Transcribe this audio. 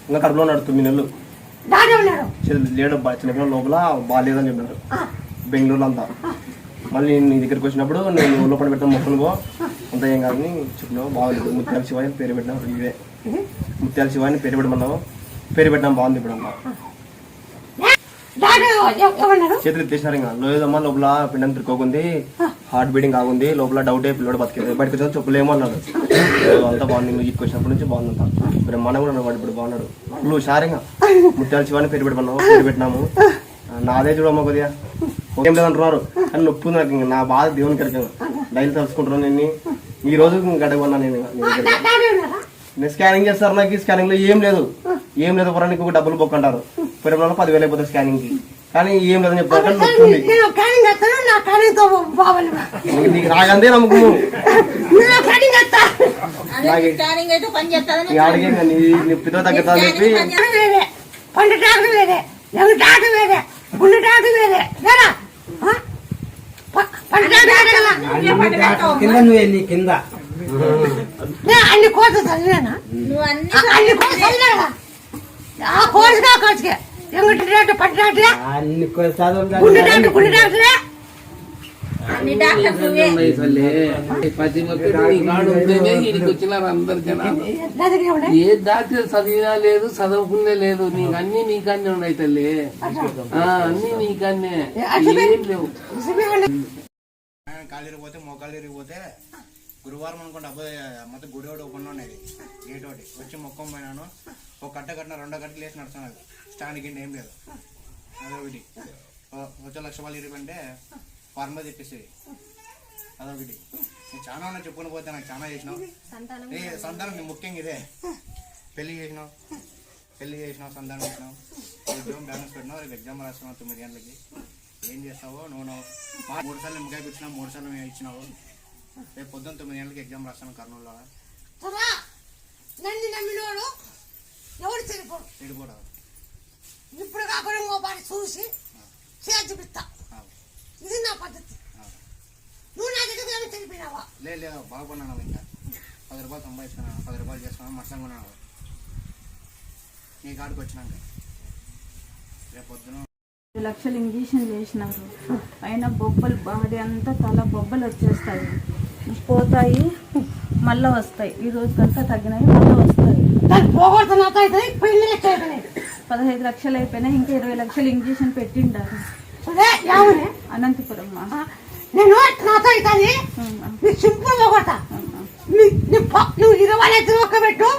ఇంకా కడుపులో ఉన్నాడు 9 నెలలు లేడు చిన్నపిల్లల లోపల బాగాలేదని చెప్పారు బెంగళూరులో అంతా. మళ్ళీ నీ దగ్గరికి వచ్చినప్పుడు నేను లోపల పెట్టాను మొక్కను పో అంతా ఏం కాదని చెప్పినావు. బాగుంది ముత్యాల శివాయి పేరు పెట్టినావు. ఇవే ముత్యాల శివాయిని పేరు పెట్టమన్నావు. పేరు పెట్టినా బాగుంది. ఇప్పుడు అమ్మా చేతులు ఎత్తేసినారు. ఇంకా లేదమ్మా లోపల పిండం తిరుక్కోకుంది, హార్ట్ బీటింగ్ కాకుంది, లోపల డౌటే పిల్లడు బతికేది, బయటకు వచ్చి చెప్పులేమో అన్నాడు. అంతా బాగుంది. నువ్వు ఇక్కడికి వచ్చినప్పటి నుంచి బాగుందంతా. బ్రహ్మాండం కూడా వాడు ఇప్పుడు బాగున్నాడు. నువ్వు షారింగా ముత్యాల శివాని పేరు పెట్టమన్నావు. పేరు పెట్టినాము. నాదే చూడమ్మా కొద్దిగా ఏం లేదంటున్నారు కానీ నొప్పి ఉంది నాకు. నా బాధ దేవుని కరిగా డైలీ తలుచుకుంటున్నాను. నేను ఈ రోజు గడవన్నా. నేను స్కానింగ్ చేస్తారు. నాకు స్కానింగ్ లో ఏం లేదు పొరానికి ఒక డబ్బులు బొక్క అంటారు. 10,000 అయిపోతుంది స్కానింగ్ కి. కానీ ఏం లేదని చెప్తారు. కానీ నొప్పి ఉంది. నీకు నాకంతే నమ్మకము. అడిగే నొప్పితో తగ్గుతా అని చెప్పి కింద అన్ని కోత చదివేనా అన్ని కోత చదివేనా ఆ కోసుగా కోసుకే ఎంగటి రేటు పట్టినట్టే అన్ని చదువు గుండె డాక్టరే అన్ని డాక్టర్లు ప్రతి ఒక్కరు వచ్చినారు అందరు జనాలు. ఏ డాక్టర్ చదివినా లేదు చదువుకునే లేదు. నీకు అన్ని నీకన్నే ఉన్నాయి తల్లి. అన్ని నీకన్నే ఏం లేవు. కాళ్ళు ఇరిగిపోతే మోకాళ్ళు ఇరిగిపోతే గురువారం అనుకోండి అబ్బాయి మొత్తం గుడి ఒకటి ఓపెన్ ఉండేది. గేట్ ఒకటి వచ్చి మొక్కం పోయినాను. ఒక కట్ట కట్టిన 2 గంటలు వేసి నడుస్తున్నాను. స్టాండ్ కింద ఏం లేదు. అదొకటి వచ్చే ₹1,00,000 ఇరిగిపోయింటే ఫార్మా తెప్పేసేది. అదొకటి నేను చాలా ఉన్నా చెప్పుకుని పోతే నాకు చాలా చేసినావు. సంతానం నీ ముఖ్యంగా ఇదే. పెళ్లి చేసినావు సంతానం చేసినావు. ఉద్యోగం బ్యాలెన్స్ పెట్టినావు. రేపు ఎగ్జామ్ రాస్తున్నావు 9 గంటలకి. ఏం చేస్తావో నువ్వు 3 సార్లు నిమ్మకాయ ఇచ్చినావు, 3 సార్లు మేము ఇచ్చినావు. రేపు పొద్దున్న 9 గంటలకి ఎగ్జామ్ రాస్తాను కర్నూలులో. చెడిపోవడం ఇప్పుడు కాకుండా ఇంకోపాటి చూసి చూపిస్తా. ఇది నా పద్ధతి. నువ్వు నా దగ్గర తెలిపినావా? లేదు బాగున్నాను. ఇంకా ₹10 సంపాదిస్తున్నాను, ₹10 చేస్తున్నాను. మట్లంగా ఉన్నాను. నీ కాడికి వచ్చినాక రేపు పొద్దున 2 లక్షలు ఇంజక్షన్ చేసినారు. అయినా బొబ్బలు బాడీ అంతా తల బొబ్బలు వచ్చేస్తాయి, పోతాయి, మళ్ళీ వస్తాయి. ఈ రోజు కంతా తగ్గినాయి, మళ్ళీ వస్తాయి. 15 లక్షలు అయిపోయినాయి. ఇంకా 20 లక్షలు ఇంజక్షన్ పెట్టిండారు. అనంతపురం నేను సింపుల్ నువ్వు 20 లక్షలు పెట్టు.